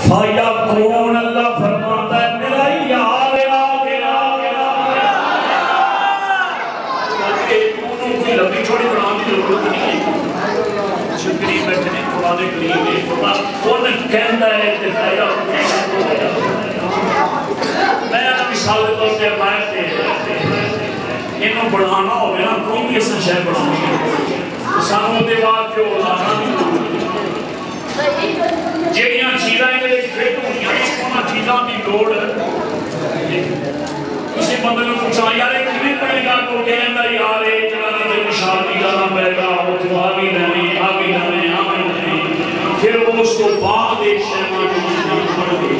فَيَقُونَ اللہ فرماتا ہے میرا یار کوئی لمبی چھوڑی بنانے کی ضرورت نہیں ہے شکری بیٹھنے قرآن کریم میں کون کہندا ہے کہ فائدہ میں مثال کے طور پہ میں انہوں بڑھانا ہوگا نا کوئی بھی ایسا شہر بڑھانی ہے سانوں دے بعد جو لانا نہیں جیڑیاں چیزاں ہیں فٹ ہوئی ہیں انہاں چیزاں کی لوڑ کسی بندے نے پوچھا یار کیویں پڑے گا تو کہندا یار جنہاں نے نشانی جانا پے گا اوتھے آ بھی نہیں آ بھی نہیں آ بھی نہیں پھر اس کو بعد ایک شیما جو پڑھ گئی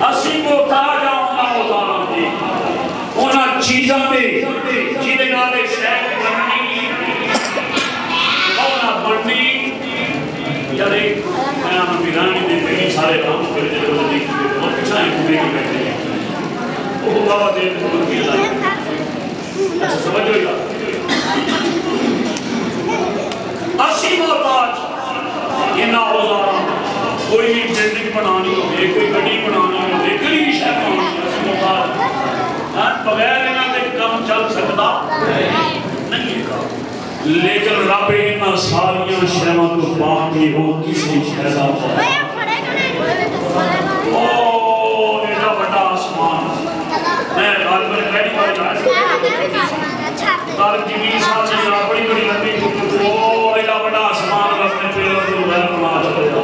اسی کو تاج آنا اوزاراں دی انہاں چیزاں دے جہدے نال ایک شے بننی اونا بننی یار میں ہم بیرانی دے کئی سارے کام کرے جڑے وہ دیکھ کے بہت پچھا ہے کوئی نہیں بیٹھے وہ بابا دے کو کی لائے اچھا سمجھو گا اسی محتاج یہ نہ اوزار کوئی بلڈنگ بنانی ہوگی کوئی گاڑی بنانی ہوگی کوئی شے بنانی اسی محتاج بغیر انہاں دے کام چل سکتا نہیں ہے لیکن رب انہاں ساریاں شیواں تو باقی ہو کسی شے دا ایڈا بڑا آسمان میں غالب پہلی بار کار کی 20 سال سے یہاں بڑی بڑی لمبی ایڈا بڑا آسمان رب نے پیلوں کو غیر بنا چھڑیا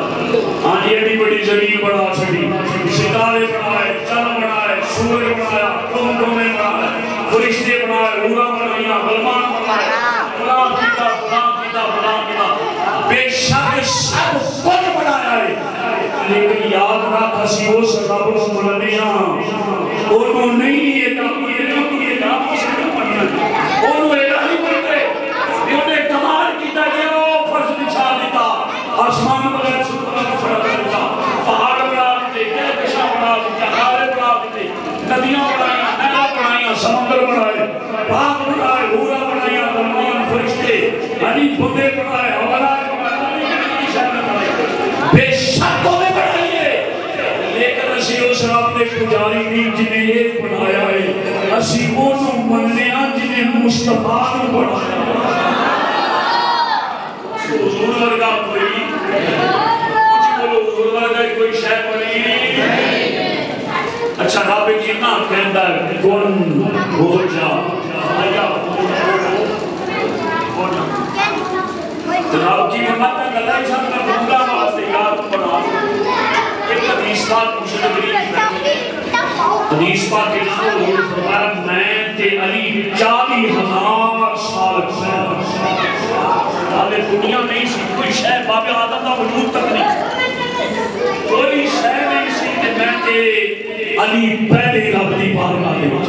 ہاں جی ایڈی بڑی زمین بنا چھڑی ستارے بنائے چند بنائے سورج بنایا ڈومے بنائے فرشتے بنائے روحاں بنائیاں غلمان بنائے فلان کیتا فلان کیتا فلان کیتا بے شک سب کچھ بنایا ہے لیکن یاد رکھ اسی اس رب کو مننے ہاں انہوں نہیں یہ کام یہ کام انہوں ایڈا نہیں بنتے انہیں کمال کیتا کہ وہ فرض بچھا دیتا آسمان بغیر سلطان چھڑا دیتا پہاڑ بنا دیتے کہکشاں بنا دیتے نالے بنا دیتے ندیاں بنائیاں نہریں بنائیاں سمندر بنائے باغ بنائے ہورا بنائیاں درمان فرشتے علی بندے بنائے ہمارے بے شک کو میں بنائیے لیکن اسی اس رب نے پجاری نہیں جنہیں یہ بنایا ہے اسی انہوں مننے ہیں جنہیں مصطفیٰ نے بنایا حضور ورگا کوئی کچھ بولو حضور ورگا کوئی شے بنی اچھا رب کینا کہندا ہے کن ہو جا آیا رب کی حمد میں گلہ ہی ساتھ میں بھونگا واسطے یاد بنا ایک حدیث پاک مجھے غریب حدیث پاک کے نام حضور فرمایا میں تے علی 40,000 سال پہلے دنیا نہیں سی کوئی شے باب آدم دا وجود تک نہیں کوئی شے نہیں سی کہ میں تے علی پہلے رب دی بارگاہ دے وچ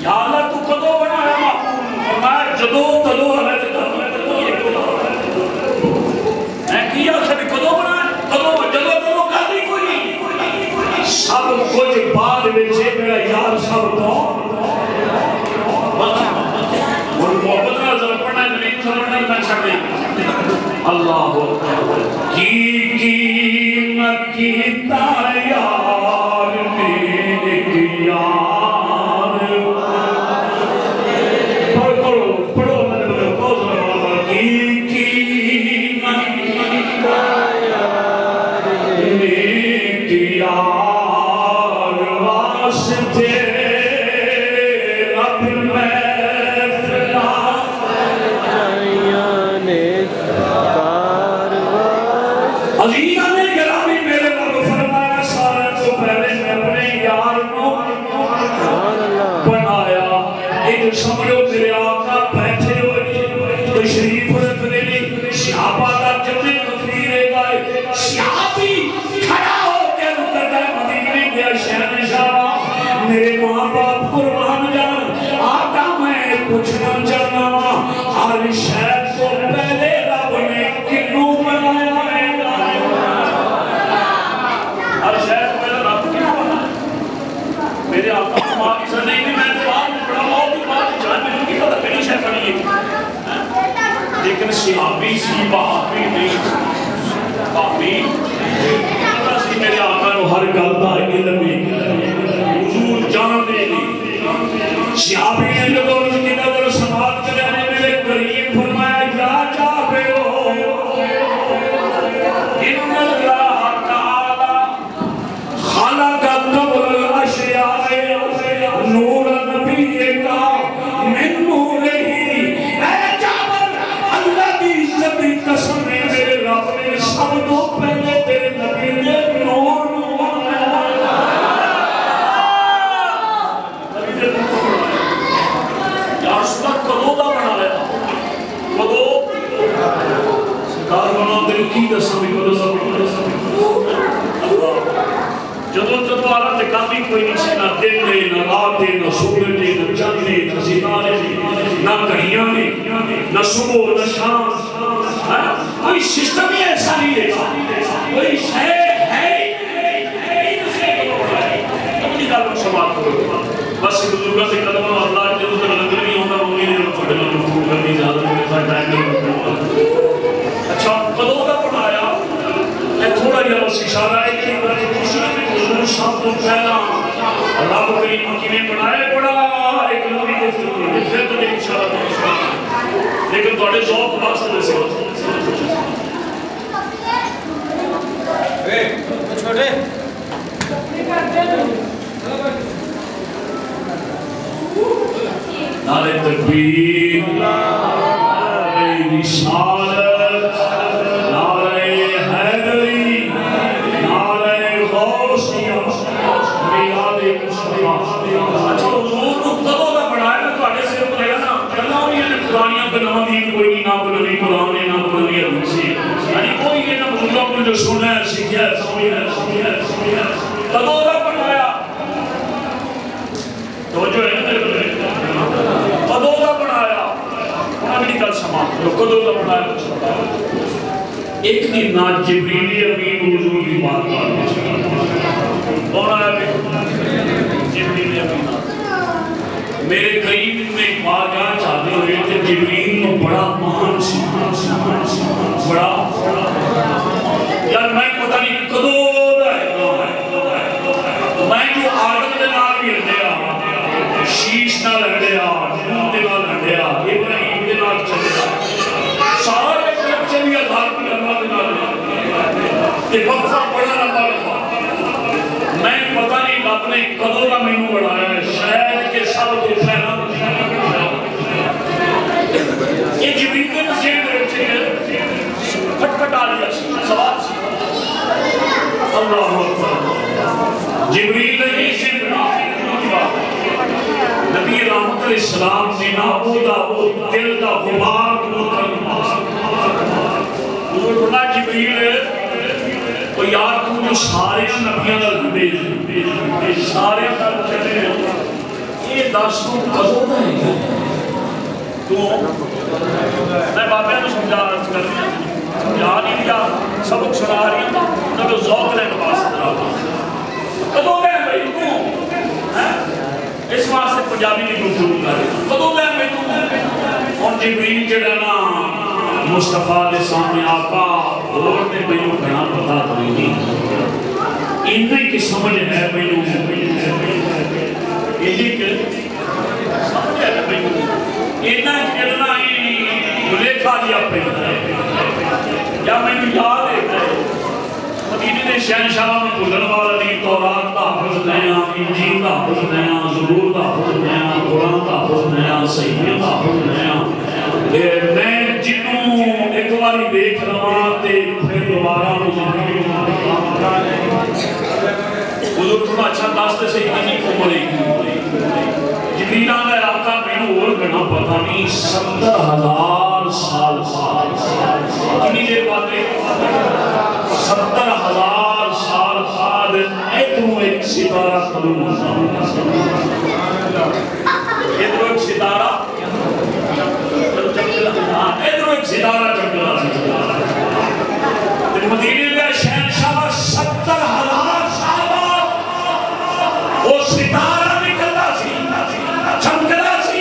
یا اللہ تو کدو بنایا معقول فرمایا جدو تدو حضرت میں کیا سب کدو بنایا کدو جدو تدو کر دی کوئی سب کچھ بعد وچے میرا یار سب تو اور محبت کا ضرور پڑھنا ہے نہیں سمجھنا میں چھڑ دیں اللہ کی مکیتا یار میرے یار سمجھو میرے آقا بیٹھے ہوئے تشریف رکھنے لی صحابہ کا جمع تفریرے گائے صحابی کھڑا ہو کے مقدر مدینے کے شہنشاہ میرے ماں باپ قربان جان آقا میں پوچھنا چاہنا ہر شہر کو پہلے رب نے کنوں بنایا ہے ہر شہر کو پہلے رب کنوں بنایا میرے آقا کو ماں کی نہیں میں تو آپ نے بڑا بہت ہی بات جان میں کی پتہ پہلی شہر بنی ہے لیکن صحابی سی بہابی نہیں بہابی سی میرے آقا نو ہر گل دا علم حضور جان دے صحابی نے جب عرض کیتا تو سماعت کرنے نے میرے کریم فرمایا یا جابر ان اللہ تعالی خلق قبل الاشیاء نور نبی کا من نورہ اے جابر اللہ کی عزت کی قسم ہے میرے رب نے سب تو پہلے تیرے نبی نے نور جدو جدو آرہ تکامی کوئی نہیں سی نہ دن دے نہ رات دے نہ سورج دے نہ چند دے نہ ستارے دے نہ کڑیاں دے نہ صبح نہ شام کوئی سسٹم ہی ایسا نہیں ہے کوئی شہر ہے اپنی گالوں سماعت کرو بس بزرگاں سے قدمہ اللہ کے دوسرے لنگر نہیں ہوتا وہ نہیں رہا پڑھنا مفتور کرنی زیادہ میرے ساتھ ٹائم نہیں اچھا قدوں کا پڑھایا میں تھوڑا یہ بس اشارہ ہے کہ حضور سب تو پہلا رب کریم کی نے بنائے پڑا ایک نوری گفتگو پھر تو ایک اشارہ تو لیکن تھوڑے ذوق واسطے سے چھوٹے نعرہ تکبیر نعرہ رسالت نعرہ حیدری نعرہ غوثیہ میلاد مصطفیٰ اچھا حضور کو کدوں کا بڑھائے میں تو آگے سے رکھ لیا نا کہنا ہوئی ہے قرآنیاں بناؤں دی کوئی نہ بنوی قرآن ہے نہ بنوی حدیثی یعنی کوئی یہ نہ بزرگوں کو جو سنا ہے سیکھا ہے سمجھا ہے کدوں کا بڑھایا توجہ ہے نا تیرے قدوں کا بڑھایا انہاں بھی کل سماعت جو قدوں کا بڑھایا ایک دن نا جبریل امین حضور کی بات کون آیا جبریل امین میرے قریب میں ایک بارگاہ چاہتے ہوئے تھے جبریل میں بڑا مہان سی بڑا یار میں پتہ نہیں قدوں دا ہے میں جو آدم دے نال بھی ہندیا شیش نہ لگیا نور دے نال لگیا ابراہیم دے نال چلیا سارے بچے بھی ہزار کی اللہ دے نال یہ وقفہ بڑا لمبا میں پتہ نہیں رب نے کدوں کا مینوں بڑھایا ہے شاید کہ سب کو پہلا یہ جبریل کے نصیب دے بچے پھٹ پھٹ آ لیا سوال سی اللہ اکبر جبریل نے اسے نبی رحمت علیہ السلام نے نابو دا دل دا غبار دور کرنا حضور فرمایا جبریل وہ یار تو جو سارے نبیوں دا لبے سارے دا چلے یہ دس تو کدوں دا ہے تو میں بابے نے سمجھا سمجھا نہیں دیا سبق سنا رہی ہوں تو ذوق لے واسطے کدوں دا ہے بھائی تو اس واسطے پنجابی نہیں گفتگو کر رہے کدوں میں میں تو اور جبریل جڑا نا مصطفیٰ دے سامنے آقا اور نے مینوں گھنا پتا تو نہیں انہیں کی سمجھ ہے مینوں انہیں کی سمجھ ہے مینوں انہیں کرنا ہی لکھا دیا پہلے یا مینوں یاد ہے مدینے نے شہنشاہ میں بلن والا نہیں تورات دا حفظ نیا انجیل دا حفظ نیا زبور دا حفظ نیا قرآن دا حفظ نیا صحیح دا حفظ نیا میں جنوں ایک باری دیکھ رہا تے پھر دوبارہ حضور تھوڑا اچھا داستے سے اتنی عمرے جبریل آنے آقا میں اور گنا پتا نہیں 70,000 سال کتنی دیر باتیں 70,000 سال بعد ایک ستارہ قدم ایک ستارہ ایک ستارہ چمکلا مدینے میں شہنشاہ 70,000 سال بعد وہ ستارہ نکلتا سی چمکلا سی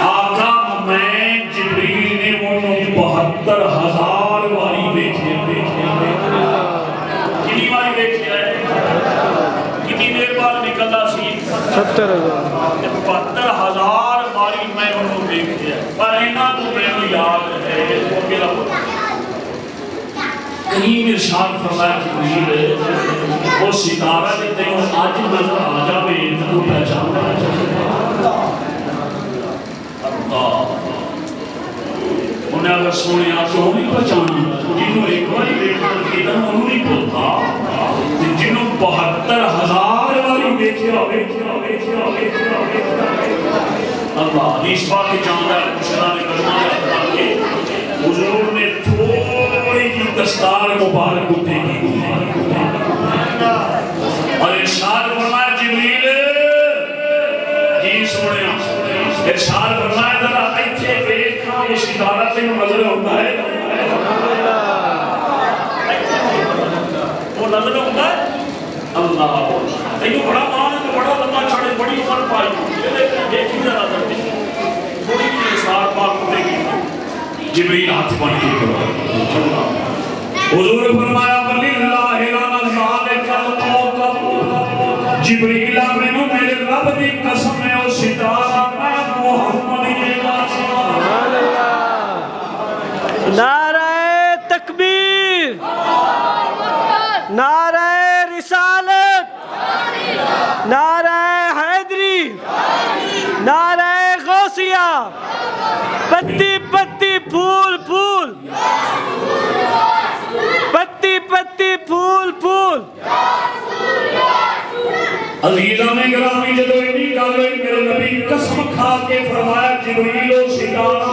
آقا میں جبریل نے 72,000 واری دیکھے کنی واری دیکھے ہے کنی دیر بعد نکلنا سی 72,000 واری میں انہوں دیکھے ہے پر اینا تو میں یاد ہے وہ میرا کہیں ارشاد فرمایا جبریل وہ ستارہ جتے ہیں آج نظر آ جاوے تو پہچان اللہ انہیں اگر سونے آتے ہوں نہیں پہچانا جنہوں ایک باری دیکھا دیتا انہوں نہیں بولتا جنہوں 72,000 واری دیکھے اللہ حدیث پاک کی جاندہ ہے مشرہ نے کرنا ہے کہ حضور نے تھوڑی کی دستار مبارک اٹھے گی اور ارشاد فرمایا جبریل جی سونے ارشاد فرمایا ذرا اچھے بیٹھا یہ ستارہ سے نظر ہوتا ہے وہ نظر ہوتا ہے اللہ لیکن بڑا مان ہے تو بڑا لمبا چھڑے بڑی عمر پائی دیکھی ذرا کرتے تھوڑی کی ارشاد پاک اٹھے گی جبریل ہاتھ بن کے حضور فرمایا وَلِلَّهِ لَنَزَالِكَ الْقَوْقَبُ جبریل آمینو میرے رب دی قسم ہے او ستارہ میں محمد نعرہ تکبیر نعرہ رسالت نعرہ حیدری نعرہ غوثیہ پتی پتی پھول پھول پتی پتی پھول پھول عزیزان گرامی جدو انی کالوئی میرے نبی قسم کھا کے فرمایا جبریل و ستارہ